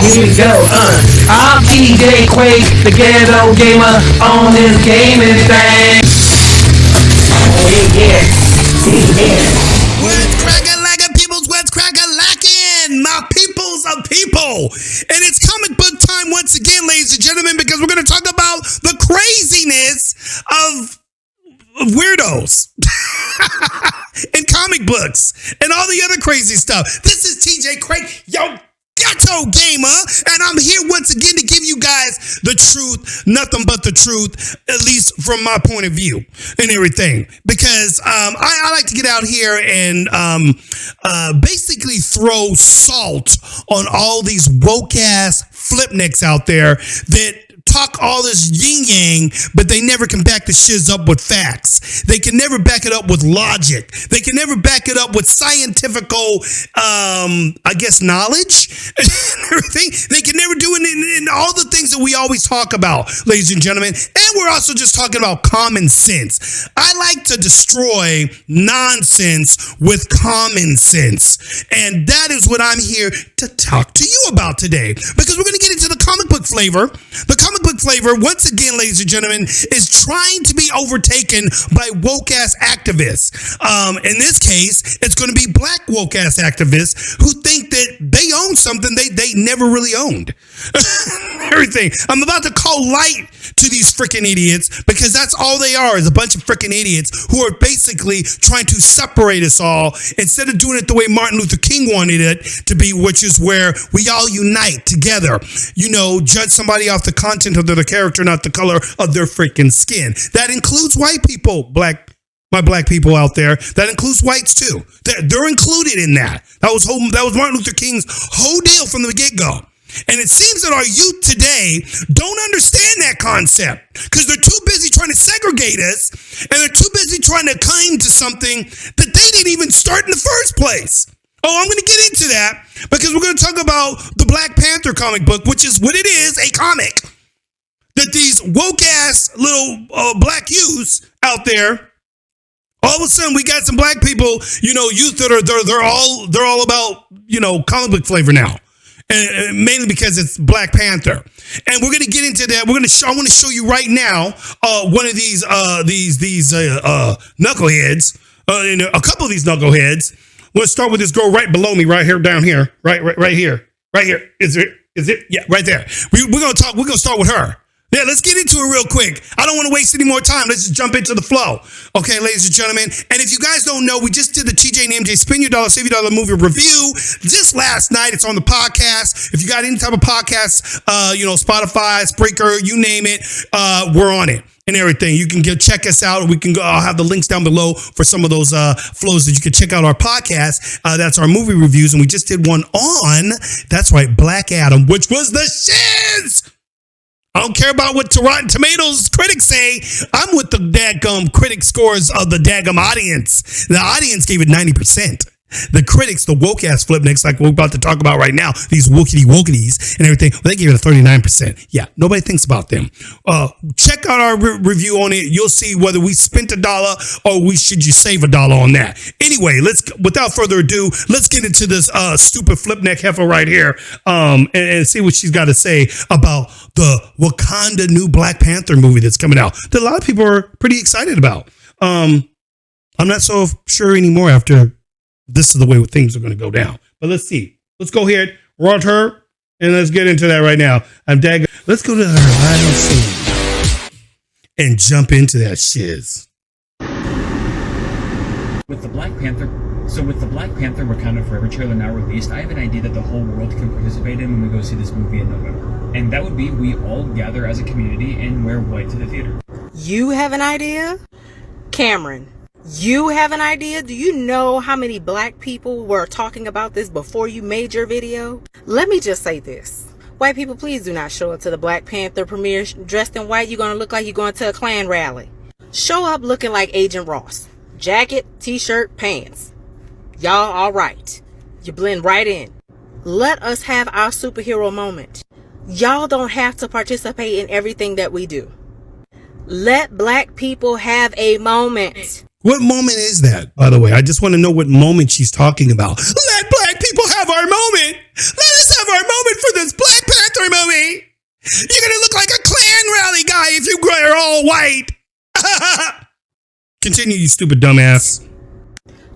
here we go. I'm TJQUaKe, the ghetto gamer on this gaming thing. Oh yeah. What's crackin' lackin', peoples? What's crackin' lackin'? My peoples of people. And it's comic book time once again, ladies and gentlemen, because we're going to talk about the craziness of weirdos and comic books and all the other crazy stuff. This is TJQUaKe, yo ghetto gamer, and I'm here once again to give you guys the truth, nothing but the truth, at least from my point of view and everything, because I like to get out here and basically throw salt on all these woke ass flipnicks out there that talk all this yin yang, but they never can back the shiz up with facts. They can never back it up with logic. They can never back it up with scientifical, knowledge and everything. They can never do it in all the things that we always talk about, ladies and gentlemen. And we're also just talking about common sense. I like to destroy nonsense with common sense. And that is what I'm here to talk to you about today, because we're going to get into the comic book flavor. The comic book flavor, once again, ladies and gentlemen, is trying to be overtaken by woke ass activists. In this case, it's going to be black woke ass activists who think that they own something they never really owned. Everything. I'm about to call light to these freaking idiots, because that's all they are, is a bunch of freaking idiots who are basically trying to separate us all instead of doing it the way Martin Luther King wanted it to be, which is where we all unite together. You know, judge somebody off the content of their character, not the color of their freaking skin. That includes white people, my black people out there. That includes whites too. They're included in that. That was Martin Luther King's whole deal from the get-go. And it seems that our youth today don't understand that concept, because they're too busy trying to segregate us, and they're too busy trying to claim to something that they didn't even start in the first place. Oh, I'm going to get into that, because we're going to talk about the Black Panther comic book, which is what it is, a comic that these woke ass little black youths out there, all of a sudden we got some black people, youth that are they're all about, comic book flavor now. And mainly because it's Black Panther. And we're going to get into that. I want to show you right now one of these knuckleheads, a couple of these knuckleheads. Let's start with this girl right below me, right here, down here, right here. Is it? Yeah, right there. We're going to start with her. Yeah, let's get into it real quick. I don't want to waste any more time. Let's just jump into the flow. Okay, ladies and gentlemen. And if you guys don't know, we just did the TJ&MJ Spend Your Dollar, Save Your Dollar movie review just last night. It's on the podcast. If you got any type of podcast, Spotify, Spreaker, you name it, we're on it and everything. You can check us out. We can go. I'll have the links down below for some of those flows that you can check out our podcast. That's our movie reviews. And we just did one on, that's right, Black Adam, which was the shiz. I don't care about what Rotten Tomatoes critics say. I'm with the dadgum critic scores of the dadgum audience. The audience gave it 90%. The critics, the woke ass flipnicks, like we're about to talk about right now, these wokities and everything, well, they gave it a 39%. Yeah, nobody thinks about them. Check out our review on it. You'll see whether we spent $1 or should you save $1 on that. Anyway, without further ado, let's get into this stupid flipneck heifer right here, and see what she's got to say about the Wakanda new Black Panther movie that's coming out that a lot of people are pretty excited about. I'm not so sure anymore after this is the way things are going to go down. But let's see. Let's go ahead, run her, and let's get into that right now. Let's go to her live scene and jump into that shiz. With the Black Panther Wakanda Forever trailer now released, I have an idea that the whole world can participate in when we go see this movie in November. And that would be we all gather as a community and wear white to the theater. You have an idea? Cameron, you have an idea? Do you know how many black people were talking about this before you made your video? Let me just say this. White people, please do not show up to the Black Panther premiere dressed in white. You're going to look like you're going to a Klan rally. Show up looking like Agent Ross. Jacket, t-shirt, pants. Y'all all right. You blend right in. Let us have our superhero moment. Y'all don't have to participate in everything that we do. Let black people have a moment. What moment is that, by the way? I just want to know what moment she's talking about. Let black people have our moment. Let us have our moment for this Black Panther movie. You're gonna look like a Klan rally guy if you are all white. Continue, you stupid dumbass.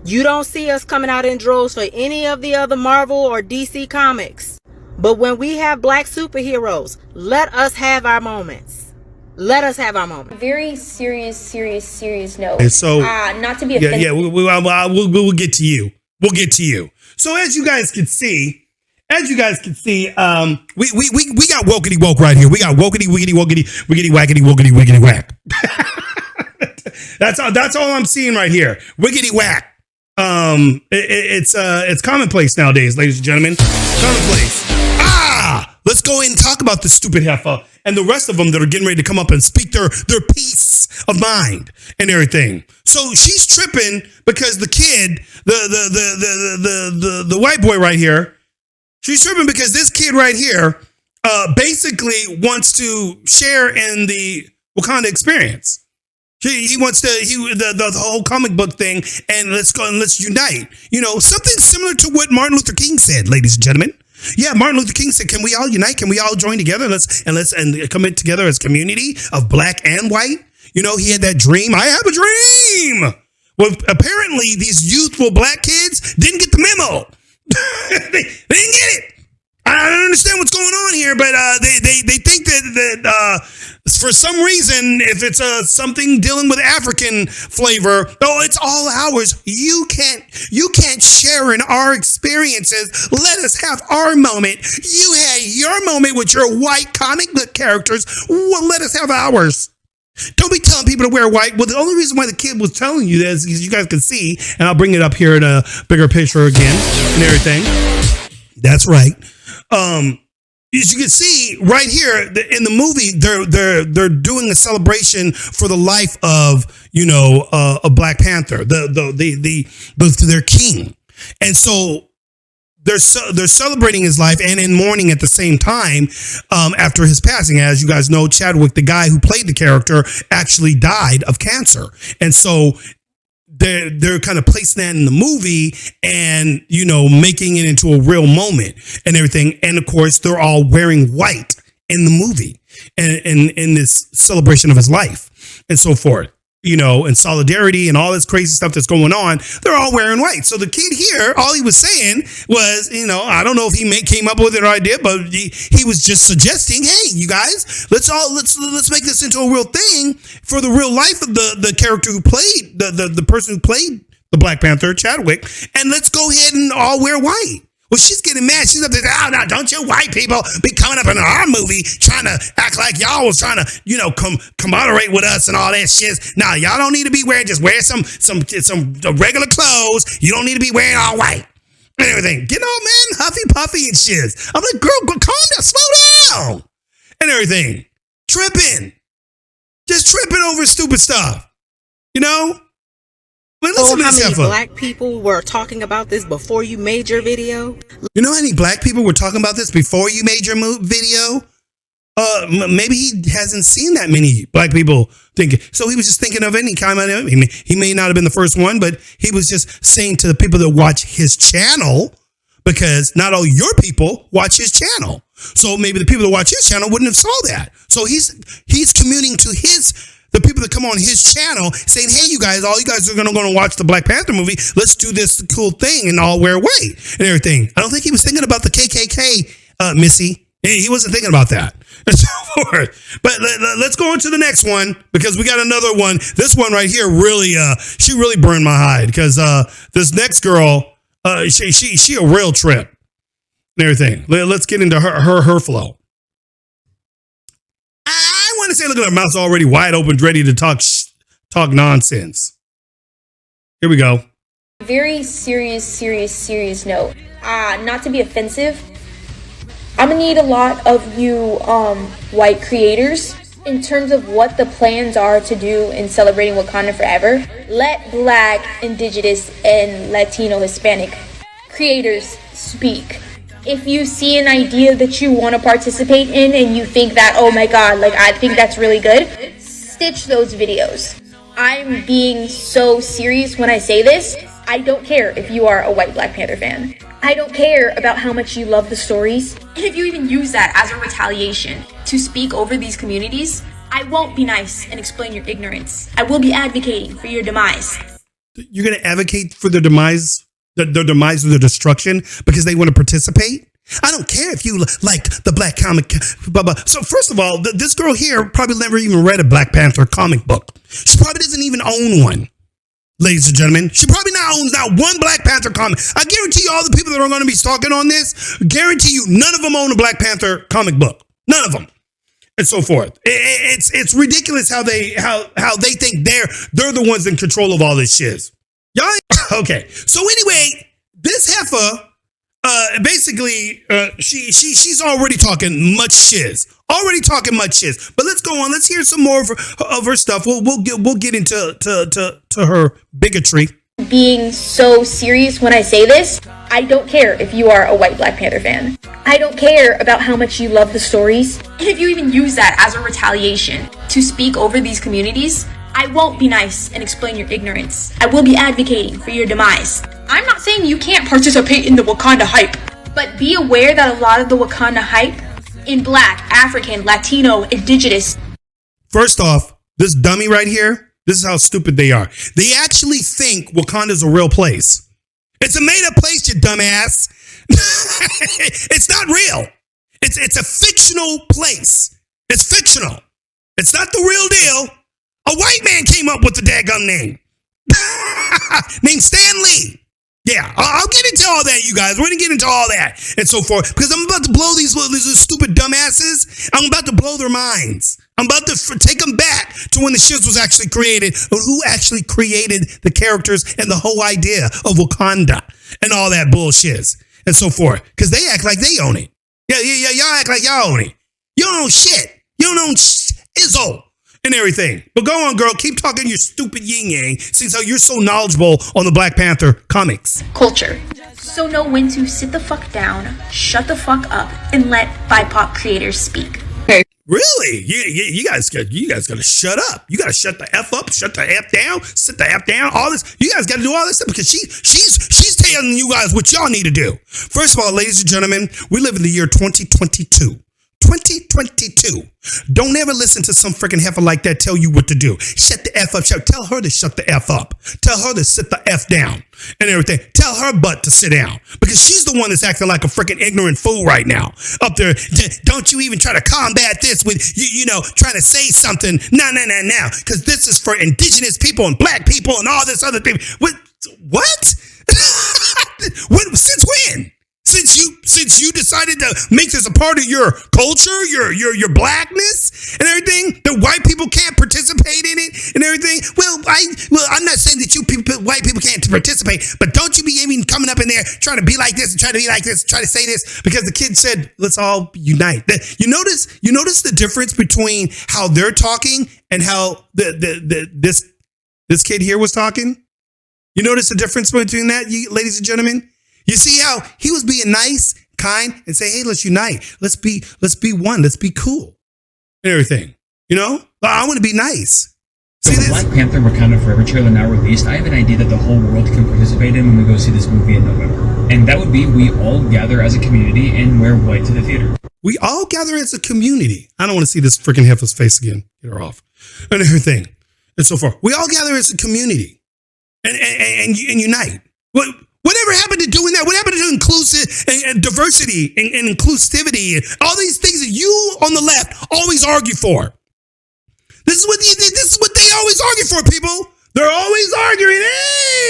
You don't see us coming out in droves for any of the other Marvel or DC comics. But when we have black superheroes, let us have our moments. Let us have our moment. Very serious note. And so, not to be offensive. yeah, we'll get to you. We'll get to you. So as you guys can see, we got wokety woke right here. We got wokety wiggity wokety wiggity wackety wokety wiggity whack. That's all I'm seeing right here. Wiggity whack. It's commonplace nowadays, ladies and gentlemen. Commonplace. Let's go in and talk about the stupid heifer and the rest of them that are getting ready to come up and speak their peace of mind and everything. So she's tripping because the kid, the white boy right here, she's tripping because this kid right here basically wants to share in the Wakanda experience. He wants the whole comic book thing, and let's go and let's unite. You know, something similar to what Martin Luther King said, ladies and gentlemen. Yeah, Martin Luther King said, "Can we all unite? Can we all join together? Let's commit together as a community of black and white." You know, he had that dream. I have a dream. Well, apparently these youthful black kids didn't get the memo. they didn't get it. I don't understand what's going on here, but they think that for some reason, if it's something dealing with African flavor, oh, it's all ours. You can't share in our experiences. Let us have our moment. You had your moment with your white comic book characters. Well, let us have ours. Don't be telling people to wear white. Well, the only reason why the kid was telling you this is you guys can see, and I'll bring it up here in a bigger picture again and everything. That's right. As you can see right here in the movie, they're doing a celebration for the life of, a Black Panther, their king. And so they're celebrating his life and in mourning at the same time, after his passing. As you guys know, Chadwick, the guy who played the character, actually died of cancer. And so they're kind of placing that in the movie and, making it into a real moment and everything. And of course, they're all wearing white in the movie and in this celebration of his life and so forth, and solidarity and all this crazy stuff that's going on. They're all wearing white. So the kid here, all he was saying was, I don't know if he came up with an idea, but he was just suggesting, hey, you guys, let's make this into a real thing for the real life of the character who played the person who played the Black Panther, Chadwick, and let's go ahead and all wear white. Well, she's getting mad. She's up there, no, don't you white people be coming up in our movie trying to act like y'all was trying to camaraderie with us and all that shit. Now, y'all don't need to be wearing, just wear some regular clothes. You don't need to be wearing all white and everything. Getting all, man, huffy puffy and shit. I'm like, girl, calm down, slow down and everything. Just tripping over stupid stuff, But listen to how this many heifer. black people were talking about this before you made your video? You know how many black people were talking about this before you made your video? Maybe he hasn't seen that many black people thinking. So he was just thinking of any kind of, he may not have been the first one, but he was just saying to the people that watch his channel, because not all your people watch his channel. So maybe the people that watch his channel wouldn't have saw that. So he's communing to the people that come on his channel saying, hey, all you guys are going to watch the Black Panther movie. Let's do this cool thing and all wear white and everything. I don't think he was thinking about the KKK, Missy. He wasn't thinking about that and so forth. But let's go on to the next one, because we got another one. This one right here really, she really burned my hide, because this next girl, she a real trip and everything. Let's get into her flow. I want to say, look at her mouth's already wide open, ready to talk nonsense. Here we go. Very serious note. Not to be offensive, I'm gonna need a lot of you white creators in terms of what the plans are to do in celebrating Wakanda Forever. Let Black, Indigenous, and Latino Hispanic creators speak. If you see an idea that you want to participate in and you think that, oh my god, I think that's really good, stitch those videos. I'm being so serious when I say this. I don't care if you are a white Black Panther fan. I don't care about how much you love the stories. And if you even use that as a retaliation to speak over these communities, I won't be nice and explain your ignorance. I will be advocating for your demise. You're going to advocate for their demise, their demise or their destruction because they want to participate? I don't care if you like the Black comic, blah, blah. So first of all, this girl here probably never even read a Black Panther comic book. She probably doesn't even own one, ladies and gentlemen. She probably owns not one Black Panther comic. I guarantee you all the people that are going to be stalking on this, guarantee you none of them own a Black Panther comic book. None of them. And so forth. It's ridiculous how they think they're the ones in control of all this shit. Y'all, okay. So anyway, this heifer, basically, she's already talking much shiz. But let's go on. Let's hear some more of her stuff. We'll get into to her bigotry. Being so serious when I say this, I don't care if you are a white Black Panther fan. I don't care about how much you love the stories. And if you even use that as a retaliation to speak over these communities, I won't be nice and explain your ignorance. I will be advocating for your demise. I'm not saying you can't participate in the Wakanda hype, but be aware that a lot of the Wakanda hype in Black, African, Latino, Indigenous. First off, this dummy right here, this is how stupid they are. They actually think Wakanda's a real place. It's a made-up place, you dumbass. It's not real. It's a fictional place. It's fictional. It's not the real deal. A white man came up with the daggum name. Named Stan Lee. Yeah, I'll get into all that, you guys. We're going to get into all that and so forth. Because I'm about to blow these stupid dumbasses. I'm about to blow their minds. I'm about to take them back to when the shit was actually created. Or who actually created the characters and the whole idea of Wakanda. And all that bullshit. And so forth. Because they act like they own it. Yeah, y'all act like y'all own it. You don't own shit. You don't own Izzo. And everything. But go on, girl. Keep talking your stupid yin-yang since how you're so knowledgeable on the Black Panther comics. Culture. So know when to sit the fuck down, shut the fuck up, and let BIPOC creators speak. Really? You guys gotta shut up. You gotta shut the F up, shut the F down, sit the F down, all this. You guys gotta do all this stuff because she's telling you guys what y'all need to do. First of all, ladies and gentlemen, we live in the year 2022. 2022. Don't ever listen to some freaking heifer like that tell you what to do. Shut the F up. Tell her to shut the F up. Tell her to sit the F down and everything. Tell her butt to sit down because she's the one that's acting like a freaking ignorant fool right now up there. Don't you even try to combat this with, trying to say something. No. Because this is for indigenous people and Black people and all this other thing. What? Since when? Since you decided to make this a part of your culture, your blackness and everything, that white people can't participate in it and everything. Well, I'm not saying that white people can't participate, but don't you be even coming up in there trying to be like this and trying to be like this, try to say this because the kid said, let's all unite. You notice the difference between how they're talking and how this kid here was talking? You notice the difference between that, ladies and gentlemen? You see how he was being nice, kind, and say, hey, let's unite. Let's be one. Let's be cool. And everything. I want to be nice. So the Black Panther Wakanda Forever trailer now released, I have an idea that the whole world can participate in when we go see this movie in November. And that would be we all gather as a community and wear white to the theater. We all gather as a community. I don't want to see this freaking heifer's face again. Get her off. And everything. And so forth. We all gather as a community and unite. Whatever happened to doing that? What happened to inclusive and diversity and inclusivity and all these things that you on the left always argue for? This is what they always argue for, people. They're always arguing, hey,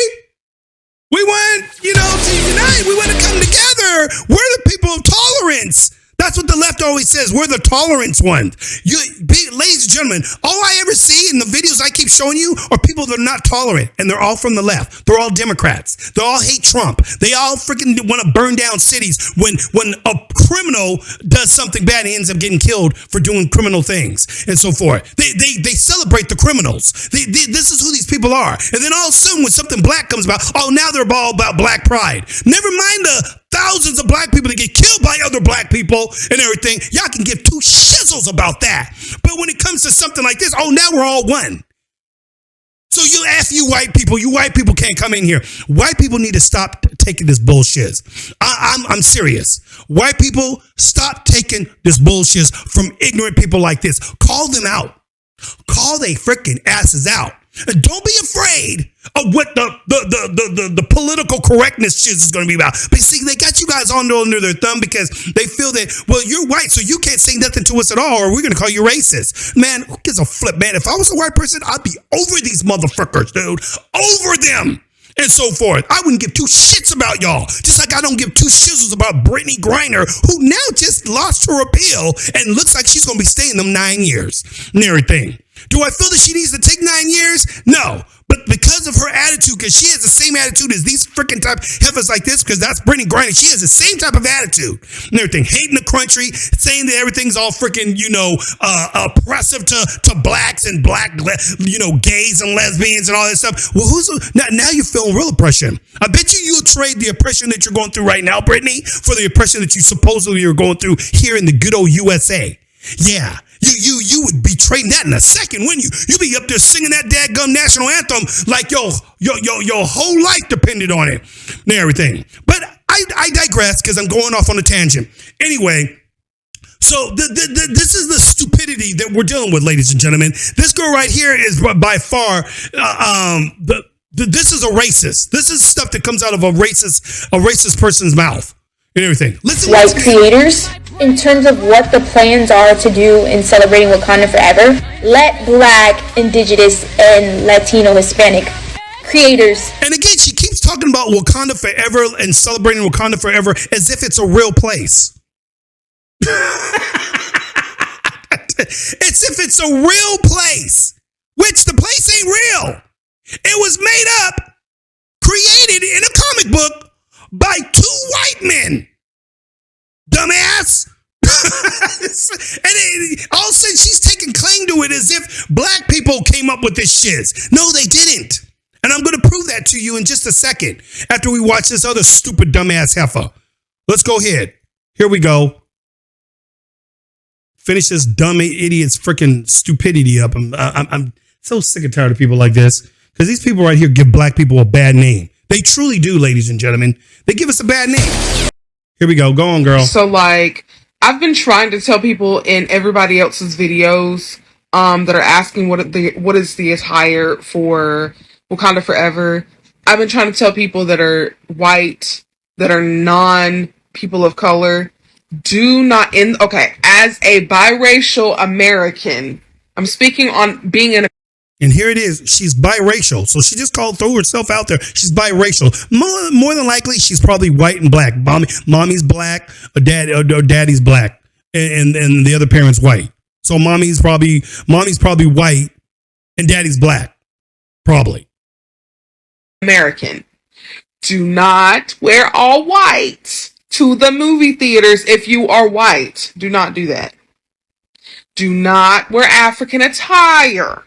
we want, to unite. We want to come together. We're the people of tolerance. That's what the left always says. We're the tolerance ones. Ladies and gentlemen, all I ever see in the videos I keep showing you are people that are not tolerant, and they're all from the left. They're all Democrats. They all hate Trump. They all freaking want to burn down cities when a criminal does something bad and ends up getting killed for doing criminal things and so forth. They celebrate the criminals. This is who these people are. And then all of a sudden when something black comes about, now they're all about black pride. Never mind the thousands of black people that get killed by other black people and everything. Y'all can give two shizzles about that. But when it comes to something like this, now we're all one. So you white people can't come in here. White people need to stop taking this bullshit. I'm serious. White people, stop taking this bullshit from ignorant people like this. Call them out. Call they freaking asses out. And don't be afraid of what the political correctness shit is going to be about. But see, they got you guys on under their thumb because they feel that, well, you're white, so you can't say nothing to us at all, or we're going to call you racist. Man, who gives a flip, man? If I was a white person, I'd be over these motherfuckers, dude. Over them. And so forth. I wouldn't give two shits about y'all. Just like I don't give two shizzles about Brittany Griner, who now just lost her appeal and looks like she's going to be staying them 9 years and everything. Do I feel that she needs to take 9 years? No. But because of her attitude, because she has the same attitude as these freaking type heifers like this, because that's Brittany Griner, she has the same type of attitude and everything. Hating the country, saying that everything's all freaking, oppressive to blacks and black, gays and lesbians and all that stuff. Well, now you're feeling real oppression. I bet you'll trade the oppression that you're going through right now, Brittany, for the oppression that you supposedly are going through here in the good old USA. Yeah. You would be trading that in a second, wouldn't you? You'd be up there singing that dadgum national anthem like your whole life depended on it and everything. But I digress because I'm going off on a tangent. Anyway, so this is the stupidity that we're dealing with, ladies and gentlemen. This girl right here is by far this is a racist. This is stuff that comes out of a racist person's mouth and everything. Listen, white creators, in terms of what the plans are to do in celebrating Wakanda Forever, let Black, Indigenous, and Latino Hispanic creators. And again, she keeps talking about Wakanda Forever and celebrating Wakanda Forever as if it's a real place. As if it's a real place, which the place ain't real. It was made up, created in a comic book by two white men. Dumbass. And all of a sudden she's taking claim to it as if black people came up with this shit. No, they didn't. And I'm going to prove that to you in just a second after we watch this other stupid dumbass heifer. Let's go ahead. Here we go. Finish this dumb idiot's freaking stupidity up. I'm so sick and tired of people like this because these people right here give black people a bad name. They truly do, ladies and gentlemen. They give us a bad name. Here we go. Go on, girl. So, I've been trying to tell people in everybody else's videos that are asking what is the attire for Wakanda Forever. I've been trying to tell people that are white, that are non-people of color, do not, as a biracial American, I'm speaking on being an. And here it is. She's biracial. So she just threw herself out there. She's biracial. More than likely, she's probably white and black. Mommy's black, or daddy's black, and the other parent's white. So mommy's probably white and daddy's black. Probably. American. Do not wear all white to the movie theaters if you are white. Do not do that. Do not wear African attire.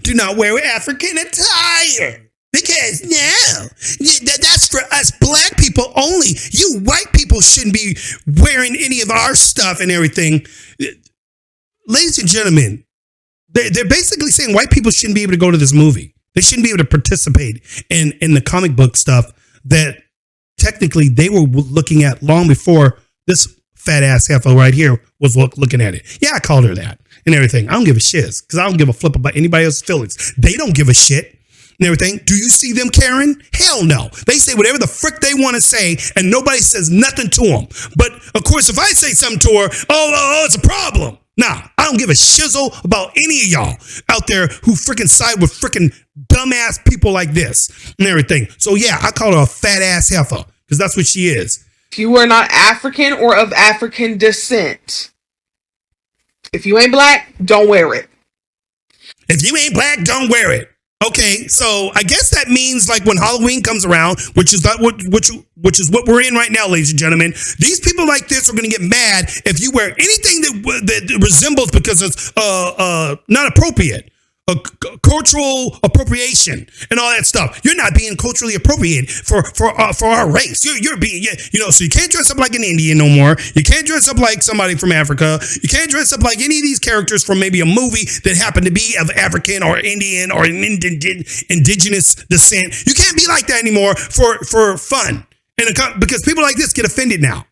Do not wear African attire because that's for us black people only. You white people shouldn't be wearing any of our stuff and everything. Ladies and gentlemen, they're basically saying white people shouldn't be able to go to this movie. They shouldn't be able to participate in the comic book stuff that technically they were looking at long before this fat ass heifer right here was looking at it. Yeah, I called her that and everything. I don't give a shit because I don't give a flip about anybody else's feelings. They don't give a shit and everything. Do you see them, Karen? Hell no. They say whatever the frick they want to say and nobody says nothing to them. But of course, if I say something to her, oh, it's a problem. Nah, I don't give a shizzle about any of y'all out there who freaking side with freaking dumbass people like this and everything. So yeah, I call her a fat ass heifer because that's what she is. If you are not African or of African descent, if you ain't black, don't wear it. If you ain't black, don't wear it. Okay, so I guess that means like when Halloween comes around, which is what we're in right now, ladies and gentlemen. These people like this are going to get mad if you wear anything that resembles because it's not appropriate. cultural appropriation and all that stuff. You're not being culturally appropriated for our race. You're being, so you can't dress up like an Indian no more. You can't dress up like somebody from Africa. You can't dress up like any of these characters from maybe a movie that happened to be of African or Indian or an indigenous descent. You can't be like that anymore for fun. And because people like this get offended now.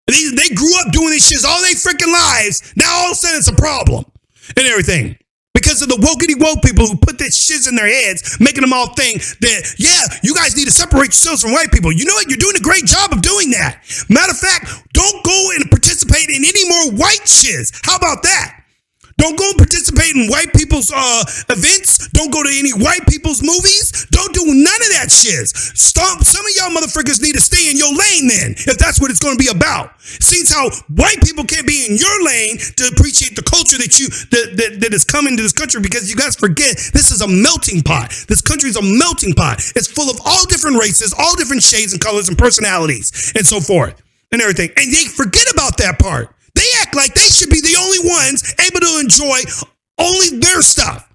They grew up doing these shits all their freaking lives. Now all of a sudden it's a problem and everything. Because of the wokety woke people who put this shit in their heads, making them all think that, you guys need to separate yourselves from white people. You know what? You're doing a great job of doing that. Matter of fact, don't go and participate in any more white shiz. How about that? Don't go and participate in white people's events. Don't go to any white people's movies. Don't do none of that shit. Some of y'all motherfuckers need to stay in your lane then, if that's what it's going to be about. Seems how white people can't be in your lane to appreciate the culture that is coming to this country, because you guys forget this is a melting pot. This country is a melting pot. It's full of all different races, all different shades and colors and personalities and so forth and everything. And they forget about that part. They act like they should be the only ones able to enjoy only their stuff.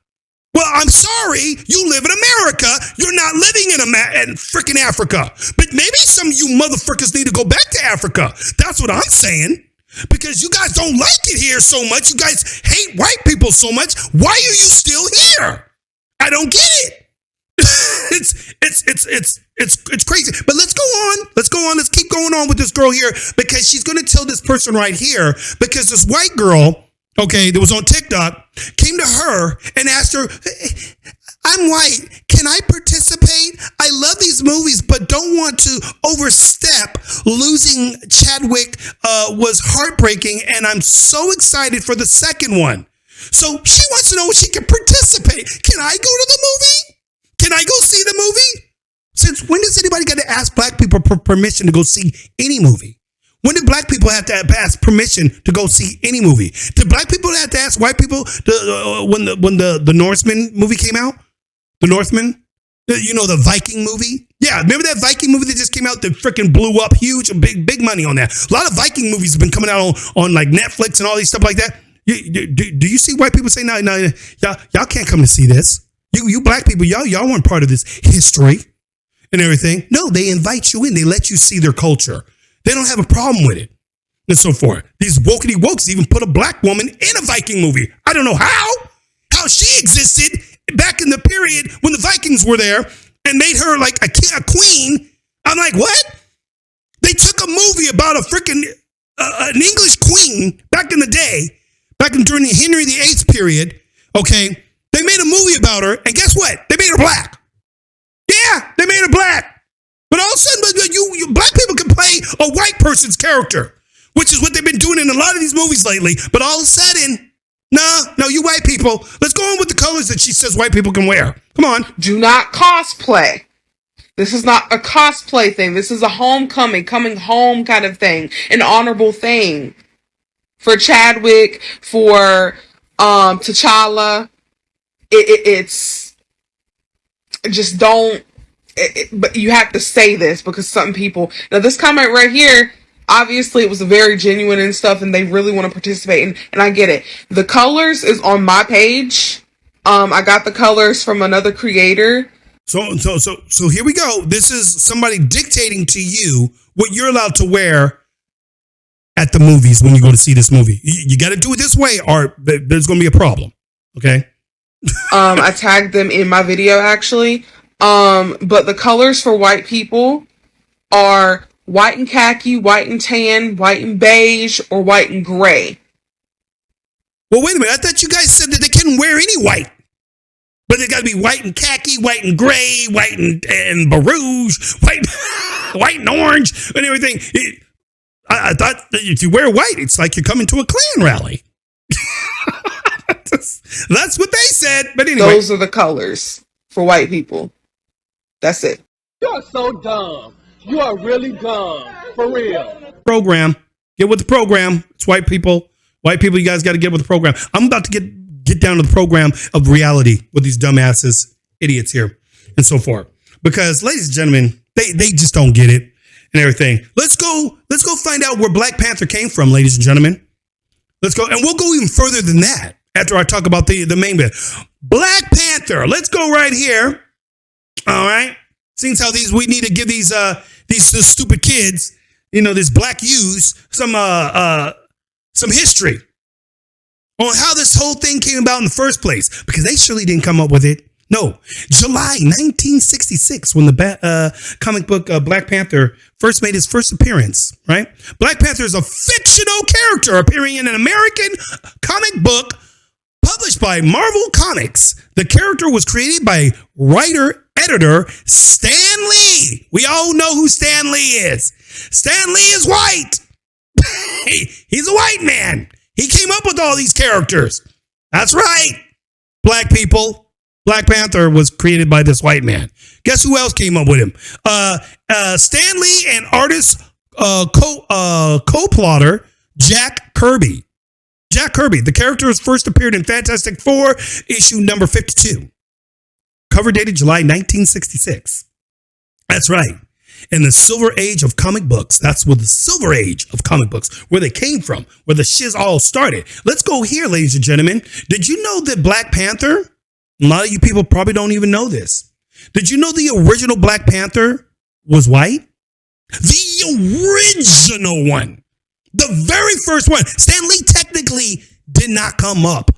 Well, I'm sorry, you live in America. You're not living in freaking Africa. But maybe some of you motherfuckers need to go back to Africa. That's what I'm saying. Because you guys don't like it here so much. You guys hate white people so much. Why are you still here? I don't get it. It's crazy. But let's go on. Let's keep going on with this girl here, because she's going to tell this person right here, because this white girl, that was on TikTok, came to her and asked her, I'm white. Can I participate? I love these movies, but don't want to overstep. Losing Chadwick was heartbreaking, and I'm so excited for the second one. So she wants to know if she can participate. Can I go to the movie? Can I go see the movie? Since when does anybody got to ask black people permission to go see any movie? When did black people have to ask permission to go see any movie? Did black people have to ask white people when the Norseman movie came out? The Northman? The Viking movie? Yeah, remember that Viking movie that just came out that freaking blew up huge? Big money on that. A lot of Viking movies have been coming out on like Netflix and all these stuff like that. Do you see white people say, no, y'all can't come to see this? You black people, y'all weren't part of this history and everything. No, they invite you in. They let you see their culture. They don't have a problem with it and so forth. These wokety wokes even put a black woman in a Viking movie. I don't know how she existed back in the period when the Vikings were there and made her like a queen. I'm like, what? They took a movie about a freaking an English queen back in the day, during the Henry VIII period. Okay. They made a movie about her, and guess what? They made her black. Yeah, they made her black. But all of a sudden, you black people can play a white person's character, which is what they've been doing in a lot of these movies lately. But all of a sudden, no, you white people, let's go on with the colors that she says white people can wear. Come on. Do not cosplay. This is not a cosplay thing. This is a coming home kind of thing, an honorable thing for Chadwick, for T'Challa. It's just don't. But you have to say this, because some people, now this comment right here, obviously it was very genuine and stuff, and they really want to participate, and I get it. The colors is on my page. I got the colors from another creator. So here we go. This is somebody dictating to you what you're allowed to wear at the movies when you go to see this movie. You got to do it this way, or there's going to be a problem. Okay. I tagged them in my video actually. But the colors for white people are white and khaki, white and tan, white and beige, or white and gray. Well, wait a minute. I thought you guys said that they couldn't wear any white. But they got to be white and khaki, white and gray, white and barouge, white and orange and everything. I thought that if you wear white, it's like you're coming to a Klan rally. That's what they said. But anyway. Those are the colors for white people. That's it. You are so dumb. You are really dumb. For real. Program. Get with the program. It's white people. White people, you guys got to get with the program. I'm about to get down to the program of reality with these dumbasses, idiots here, and so forth. Because, ladies and gentlemen, they just don't get it and everything. Let's go find out where Black Panther came from, ladies and gentlemen. Let's go. And we'll go even further than that after I talk about the main bit. Black Panther. Let's go right here. All right. Seems how we need to give these stupid kids, this black youths some history on how this whole thing came about in the first place, because they surely didn't come up with it. No, July 1966, when the comic book Black Panther first made his first appearance, right? Black Panther is a fictional character appearing in an American comic book published by Marvel Comics. The character was created by writer-editor Stan Lee. We all know who Stan Lee is. Stan Lee is white. He's a white man. He came up with all these characters. That's right, black people. Black Panther was created by this white man. Guess who else came up with him? Stan Lee and artist co-plotter Jack Kirby. Jack Kirby. The character first appeared in Fantastic Four, issue number 52. Cover dated July 1966. That's right. In the Silver Age of comic books. That's where the Silver Age of comic books, where they came from, where the shiz all started. Let's go here, ladies and gentlemen. Did you know that Black Panther, a lot of you people probably don't even know this. Did you know the original Black Panther was white? The original one. The very first one. Stan Lee technically did not come up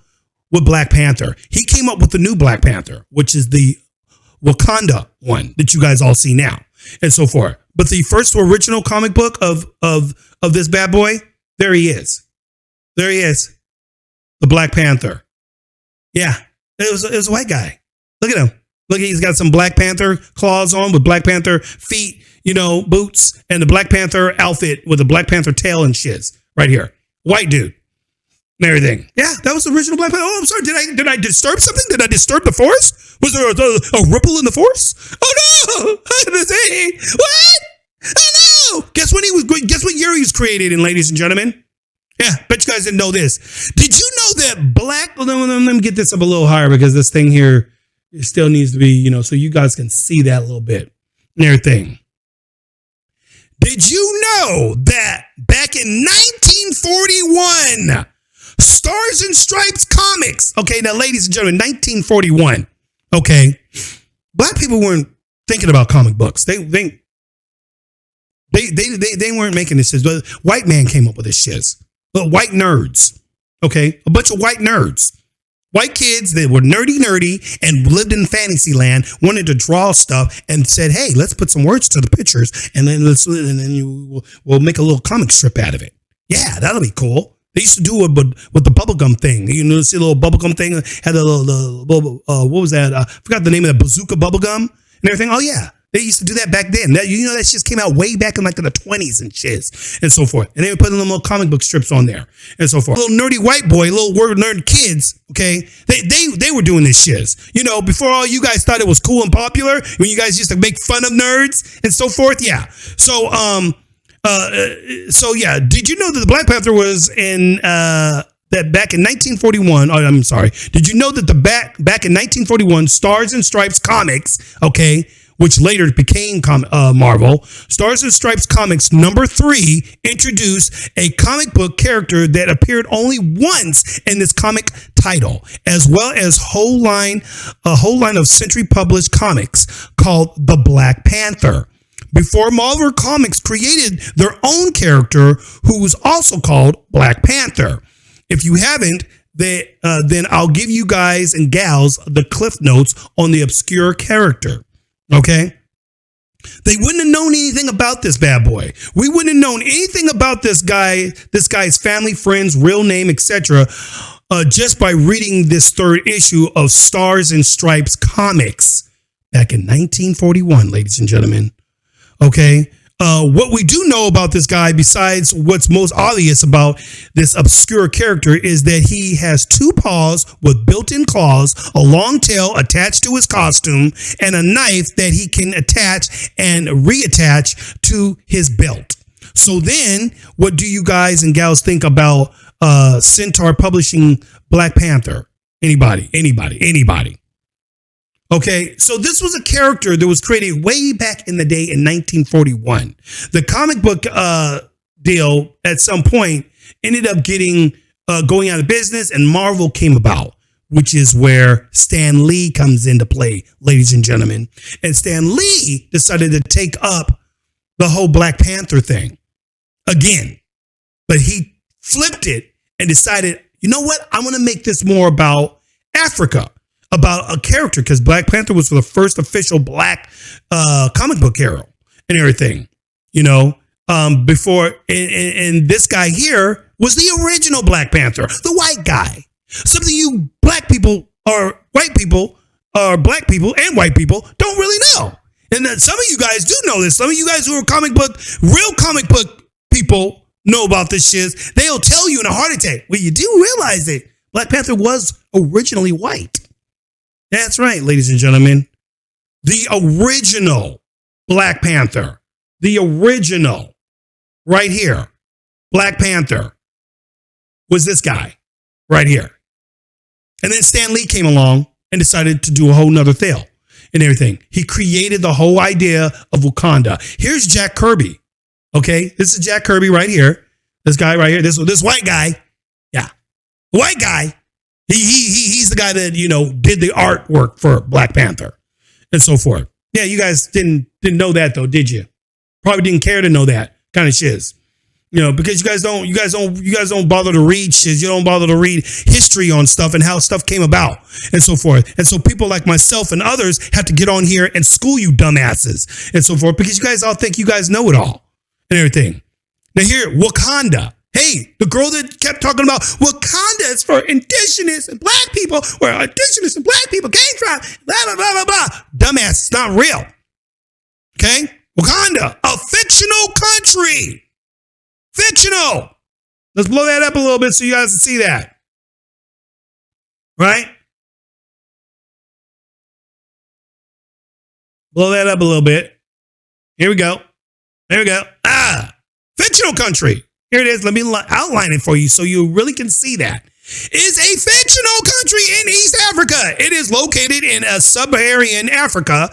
with Black Panther. He came up with the new Black Panther, which is the Wakanda one that you guys all see now, and so forth. But the first original comic book of this bad boy, there he is. There he is. The Black Panther. Yeah. It was a white guy. Look at him. Look, he's got some Black Panther claws on with Black Panther feet, boots, and the Black Panther outfit with the Black Panther tail and shiz right here. White dude and everything. Yeah, that was the original Black Panther. Oh, I'm sorry. Did I disturb something? Did I disturb the force? Was there a ripple in the force? Oh no! What? Oh no! Guess what year he was created in, ladies and gentlemen? Yeah, bet you guys didn't know this. Did you know that let me get this up a little higher, because this thing here, it still needs to be, so you guys can see that a little bit and everything. Did you know that back in 1941, Stars and Stripes Comics, okay, now ladies and gentlemen, 1941, okay, black people weren't thinking about comic books. They weren't making this shit. But white man came up with this shit. But white nerds, okay? A bunch of white nerds. White kids that were nerdy and lived in fantasy land, wanted to draw stuff and said, hey, let's put some words to the pictures and then we'll make a little comic strip out of it. Yeah, that'll be cool. They used to do it with the bubblegum thing. See a little bubblegum thing? Had a little what was that? I forgot the name of that, bazooka bubblegum and everything. Oh, yeah. They used to do that back then. That shit came out way back in like the 20s and shiz and so forth. And they would put little comic book strips on there and so forth. Little nerdy white boy, little word nerd kids, okay? They were doing this shiz. Before all you guys thought it was cool and popular, when you guys used to make fun of nerds and so forth. Yeah. So yeah. Did you know that the Black Panther was in that back in 1941? Oh, I'm sorry. Did you know that back in 1941, Stars and Stripes Comics, okay, which later became Marvel, Stars and Stripes Comics number 3 introduced a comic book character that appeared only once in this comic title, as well as a whole line of Century published comics called The Black Panther. Before Marvel Comics created their own character, who was also called Black Panther. If you haven't, then I'll give you guys and gals the cliff notes on the obscure character. Okay, they wouldn't have known anything about this bad boy. We wouldn't have known anything about this guy's family, friends, real name, etc. Just by reading this 3rd issue of Stars and Stripes Comics back in 1941, ladies and gentlemen. Okay, what we do know about this guy, besides what's most obvious about this obscure character, is that he has 2 paws with built-in claws, a long tail attached to his costume, and a knife that he can attach and reattach to his belt. So then, what do you guys and gals think about Centaur publishing Black Panther? Anybody? Okay, so this was a character that was created way back in the day in 1941. The comic book deal at some point ended up going out of business, and Marvel came about. which is where Stan Lee comes into play, ladies and gentlemen. And Stan Lee decided to take up the whole Black Panther thing again. But he flipped it and decided, you know what? I'm going to make this more about Africa, about a character, because Black Panther was the first official black comic book hero and everything, you know, before. And this guy here was the original Black Panther, the white guy. Something you black people or white people or black people and white people don't really know. And then some of you guys do know this. Some of you guys who are real comic book people know about this shit. They'll tell you in a heart attack. Well, you do realize it. Black Panther was originally white. That's right, ladies and gentlemen. The original Black Panther. The original right here. Black Panther was this guy right here. And then Stan Lee came along and decided to do a whole nother thing and everything. He created the whole idea of Wakanda. Here's Jack Kirby. Okay, this is Jack Kirby right here. This guy right here. This white guy. Yeah, white guy. He's the guy that, you know, did the artwork for Black Panther and so forth. Yeah, you guys didn't know that though, did you? Probably didn't care to know that kind of shiz. You know, because you guys don't bother to read shit. You don't bother to read history on stuff and how stuff came about and so forth. And so people like myself and others have to get on here and school you dumbasses and so forth, because you guys all think you guys know it all and everything. Now here, Wakanda. Hey, the girl that kept talking about Wakanda is for indigenous and black people, where indigenous and black people came from, blah, blah, blah, blah, blah. Dumbass, it's not real. Okay? Wakanda, a fictional country. Fictional. Let's blow that up a little bit so you guys can see that. Right? Blow that up a little bit. Here we go. There we go. Fictional country. Here it is. Let me outline it for you so you really can see that. It's a fictional country in East Africa. It is located in sub-Saharan Africa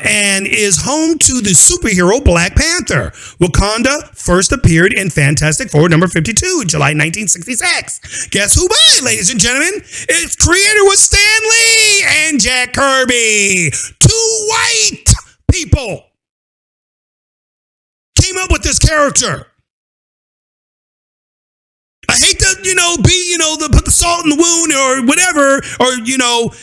and is home to the superhero Black Panther. Wakanda first appeared in Fantastic Four number 52, July 1966. Guess who by, ladies and gentlemen? Its creator was Stan Lee and Jack Kirby. Two white people came up with this character. I hate to, put the salt in the wound or whatever, or,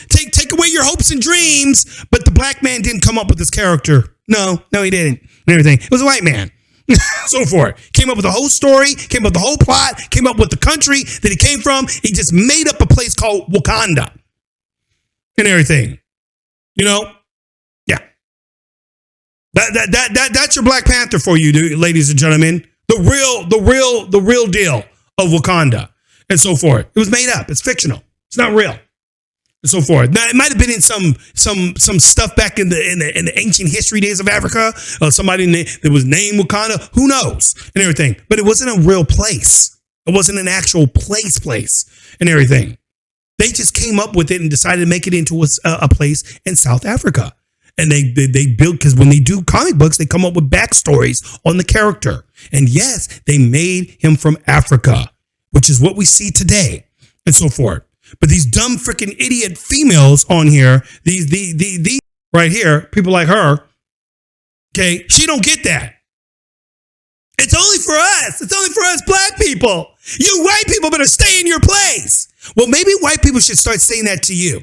take away your hopes and dreams. But the black man didn't come up with this character. No, he didn't. And everything. It was a white man. So forth. Came up with the whole story, came up with the whole plot, came up with the country that he came from. He just made up a place called Wakanda and everything. Yeah. That's your Black Panther for you, ladies and gentlemen. The real deal of Wakanda and so forth. It was made up. It's fictional. It's not real and so forth. Now it might have been in some stuff back in the ancient history days of Africa. Somebody that was named Wakanda. Who knows and everything. But it wasn't a real place. It wasn't an actual place and everything. They just came up with it and decided to make it into a place in South Africa. And they build, because when they do comic books, they come up with backstories on the character. And yes, they made him from Africa, which is what we see today and so forth. But these dumb freaking idiot females on here, these right here, people like her, okay, she don't get that. It's only for us. It's only for us black people. You white people better stay in your place. Well, maybe white people should start saying that to you.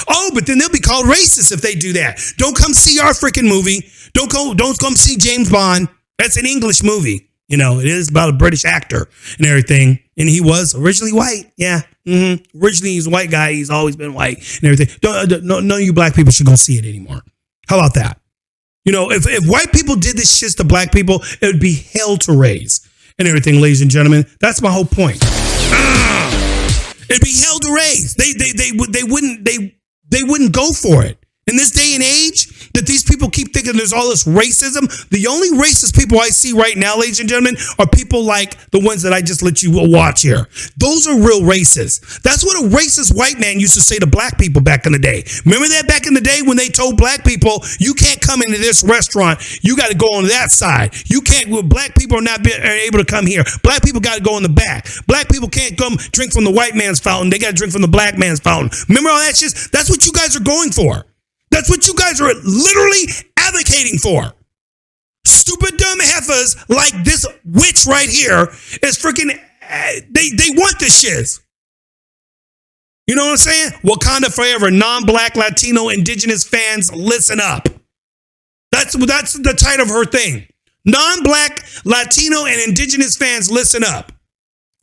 Oh, but then they'll be called racist if they do that. Don't come see our freaking movie. Don't come see James Bond. That's an English movie. It is about a British actor and everything. And he was originally white. Yeah. Mm-hmm. Originally, he's a white guy. He's always been white and everything. None of you black people should go see it anymore. How about that? If white people did this shit to black people, it would be hell to raise and everything, ladies and gentlemen. That's my whole point. It'd be hell to raise. They wouldn't go for it. In this day and age, that these people keep thinking there's all this racism. The only racist people I see right now, ladies and gentlemen, are people like the ones that I just let you watch here. Those are real racists. That's what a racist white man used to say to black people back in the day. Remember that back in the day when they told black people, you can't come into this restaurant. You got to go on that side. You can't, black people are able to come here. Black people got to go in the back. Black people can't come drink from the white man's fountain. They got to drink from the black man's fountain. Remember all that shit? That's what you guys are going for. That's what you guys are literally advocating for. Stupid dumb heifers like this witch right here is freaking, they want this shit. You know what I'm saying? Wakanda forever, non-black, Latino, indigenous fans, listen up. That's the title of her thing. Non-black, Latino, and indigenous fans, listen up.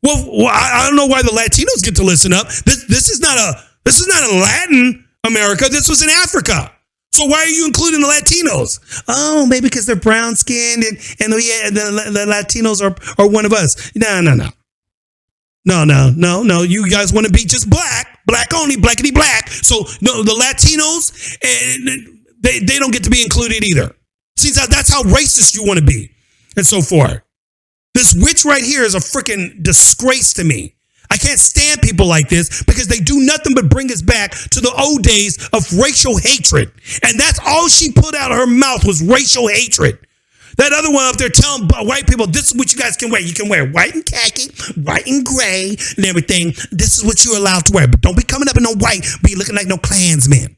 Well, I don't know why the Latinos get to listen up. This is not a Latin America. This was in Africa. So why are you including the Latinos? Oh, maybe because they're brown skinned and the Latinos are one of us. No. You guys want to be just black only, blackity black. So no, the Latinos, they don't get to be included either. See, that's how racist you want to be, and so forth. This witch right here is a freaking disgrace to me. I can't stand people like this because they do nothing but bring us back to the old days of racial hatred. And that's all she put out of her mouth was racial hatred. That other one up there telling white people, this is what you guys can wear. You can wear white and khaki, white and gray, and everything. This is what you're allowed to wear. But don't be coming up in no white, be looking like no Klansman.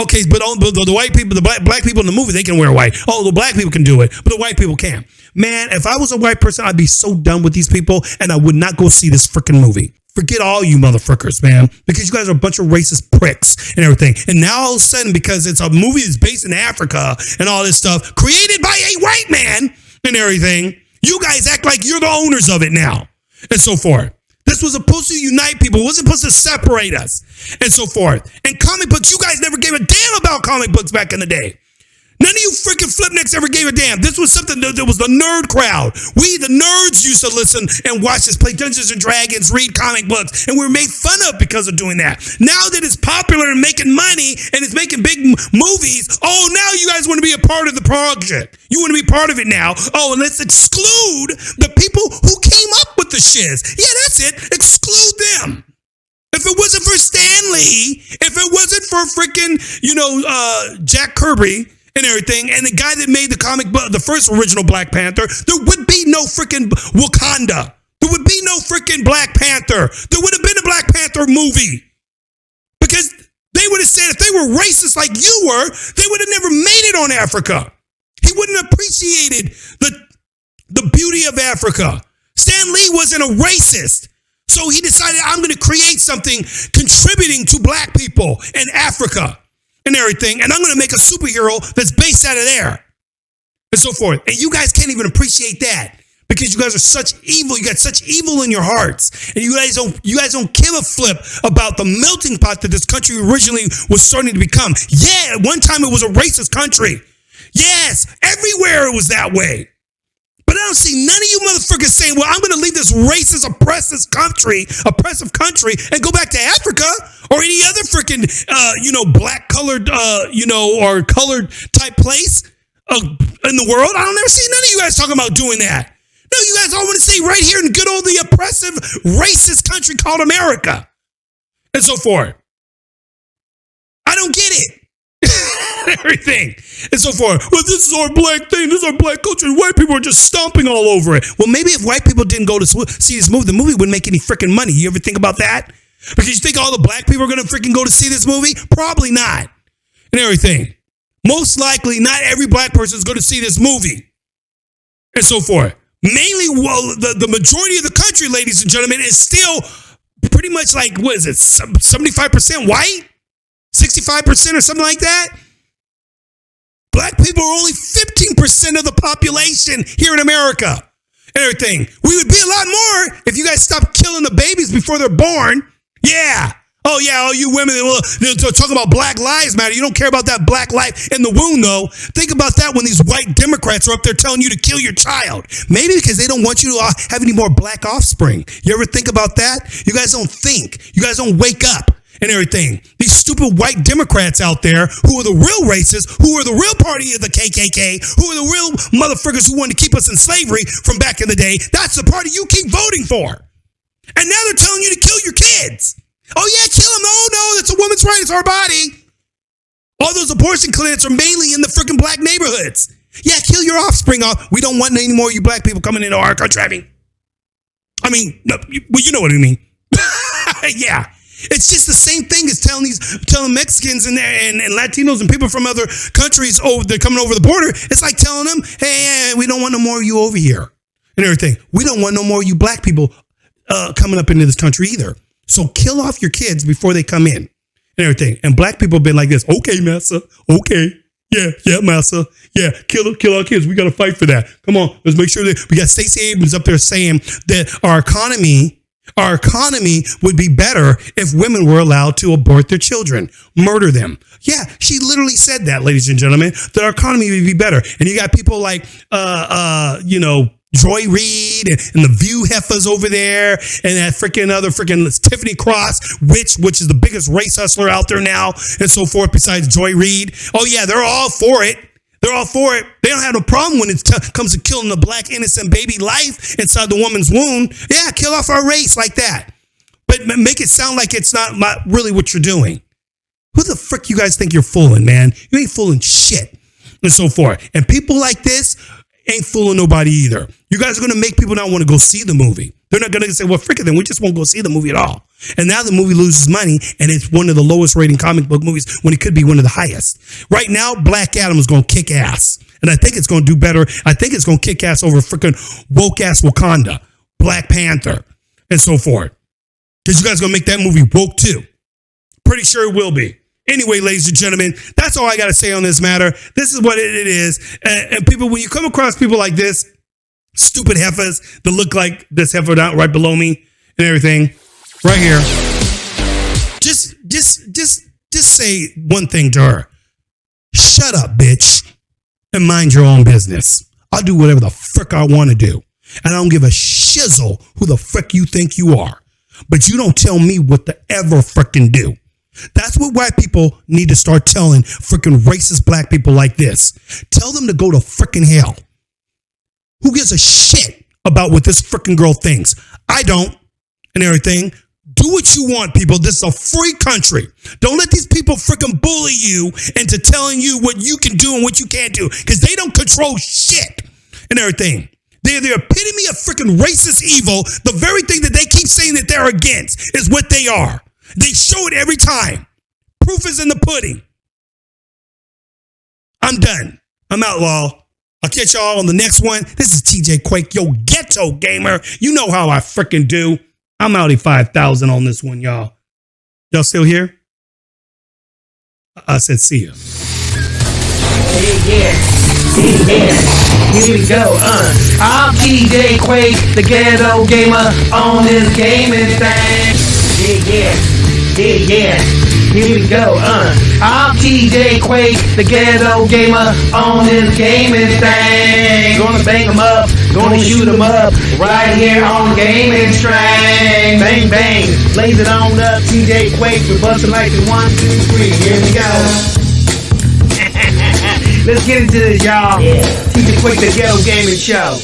Okay, but the white people, the black people in the movie, they can wear white. Oh, the black people can do it, but the white people can't. Man, if I was a white person, I'd be so done with these people, and I would not go see this freaking movie. Forget all you motherfuckers, man, because you guys are a bunch of racist pricks and everything. And now all of a sudden, because it's a movie that's based in Africa and all this stuff, created by a white man and everything, you guys act like you're the owners of it now, and so forth. This was supposed to unite people. It wasn't supposed to separate us, and so forth. And comic books, you guys never gave a damn about comic books back in the day. None of you freaking flipnicks ever gave a damn. This was something that was the nerd crowd. We, the nerds, used to listen and watch this, play Dungeons and Dragons, read comic books, and we were made fun of because of doing that. Now that it's popular and making money and it's making big movies, oh, now you guys want to be a part of the project. You want to be part of it now. Oh, and let's exclude the people who came up with the shiz. Yeah, that's it. Exclude them. If it wasn't for Stan Lee, if it wasn't for freaking, Jack Kirby, and everything, and the guy that made the comic book, the first original Black Panther, there would be no freaking Wakanda. There would be no freaking Black Panther. There would have been a Black Panther movie. Because they would have said if they were racist like you were, they would have never made it on Africa. He wouldn't have appreciated the beauty of Africa. Stan Lee wasn't a racist. So he decided, I'm going to create something contributing to black people in Africa and everything, and I'm going to make a superhero that's based out of there, and so forth. And you guys can't even appreciate that because you guys are such evil. You got such evil in your hearts, and you guys don't give a flip about the melting pot that this country originally was starting to become. Yeah, at one time it was a racist country. Yes, everywhere it was that way. But I don't see none of you motherfuckers saying, well, I'm going to leave this racist, oppressive country, and go back to Africa or any other freaking, black colored, or colored type place in the world. I don't ever see none of you guys talking about doing that. No, you guys all want to stay right here in good old, the oppressive, racist country called America and so forth. I don't get it. Everything and so forth. Well, this is our black thing. This is our black culture. And white people are just stomping all over it. Well, maybe if white people didn't go to see this movie, the movie wouldn't make any freaking money. You ever think about that? Because you think all the black people are going to freaking go to see this movie? Probably not. And everything. Most likely, not every black person is going to see this movie and so forth. Mainly, well, the majority of the country, ladies and gentlemen, is still pretty much like, what is it, 75% white? 65% or something like that? Black people are only 15% of the population here in America and everything. We would be a lot more if you guys stopped killing the babies before they're born. Yeah. Oh, yeah, all you women, they'll talk about Black Lives Matter. You don't care about that black life in the womb, though. Think about that when these white Democrats are up there telling you to kill your child. Maybe because they don't want you to have any more black offspring. You ever think about that? You guys don't think. You guys don't wake up and everything. These stupid white Democrats out there who are the real racists, who are the real party of the KKK, who are the real motherfuckers who wanted to keep us in slavery from back in the day. That's the party you keep voting for. And now they're telling you to kill your kids. Oh yeah, kill them. Oh no, that's a woman's right. It's our body. All those abortion clinics are mainly in the freaking black neighborhoods. Yeah, kill your offspring off. We don't want any more of you black people coming into our country. I mean, well, you know what I mean. Yeah. It's just the same thing as telling Mexicans and Latinos and people from other countries, they're coming over the border. It's like telling them, hey, we don't want no more of you over here and everything. We don't want no more of you black people coming up into this country either. So kill off your kids before they come in and everything. And black people have been like this. Okay, massa. Okay. Yeah, massa. Yeah, kill our kids. We got to fight for that. Come on. Let's make sure that we got Stacey Abrams up there saying that our economy would be better if women were allowed to abort their children, murder them. Yeah, she literally said that, ladies and gentlemen, that our economy would be better. And you got people like, Joy Reid and the View heifers over there, and that freaking Tiffany Cross, which is the biggest race hustler out there now, and so forth, besides Joy Reid. Oh yeah, they're all for it. They're all for it. They don't have no problem when it comes to killing the black innocent baby life inside the woman's womb. Yeah, kill off our race like that. But make it sound like it's not really what you're doing. Who the frick you guys think you're fooling, man? You ain't fooling shit. And so forth. And people like this ain't fooling nobody either. You guys are going to make people not want to go see the movie. They're not going to say, well, frick it, then we just won't go see the movie at all. And now the movie loses money, and it's one of the lowest rating comic book movies when it could be one of the highest. Right now, Black Adam is going to kick ass. And I think it's going to do better. I think it's going to kick ass over freaking woke-ass Wakanda, Black Panther, and so forth. Because you guys are going to make that movie woke too. Pretty sure it will be. Anyway, ladies and gentlemen, that's all I got to say on this matter. This is what it is. And people, when you come across people like this, stupid heifers that look like this heifer down right below me and everything, right here, just say one thing to her. Shut up, bitch, and mind your own business. I'll do whatever the frick I want to do. And I don't give a shizzle who the frick you think you are. But you don't tell me what to ever frickin' do. That's what white people need to start telling freaking racist black people like this. Tell them to go to freaking hell. Who gives a shit about what this freaking girl thinks? I don't, and everything. Do what you want, people. This is a free country. Don't let these people freaking bully you into telling you what you can do and what you can't do, because they don't control shit and everything. They're the epitome of freaking racist evil. The very thing that they keep saying that they're against is what they are. They show it every time. Proof is in the pudding. I'm done. I'm out, lol. I'll catch y'all on the next one. This is TJQUaKe, yo ghetto gamer. You know how I freaking do. I'm outie 5,000 on this one, y'all. Y'all still here? I said see ya. Yeah. Here we go, I'm TJQUaKe, the ghetto gamer on this gaming thing. Yeah. Here we go, I'm TJQUaKe, the ghetto gamer on this gaming thing. Gonna bang 'em up, gonna shoot 'em up, right here on gaming train. Bang, bang, blaze it on up, TJQUaKe, we're busting like the 1, 2, 3, here we go. Let's get into this, y'all. TJQUaKe, the ghetto gaming show.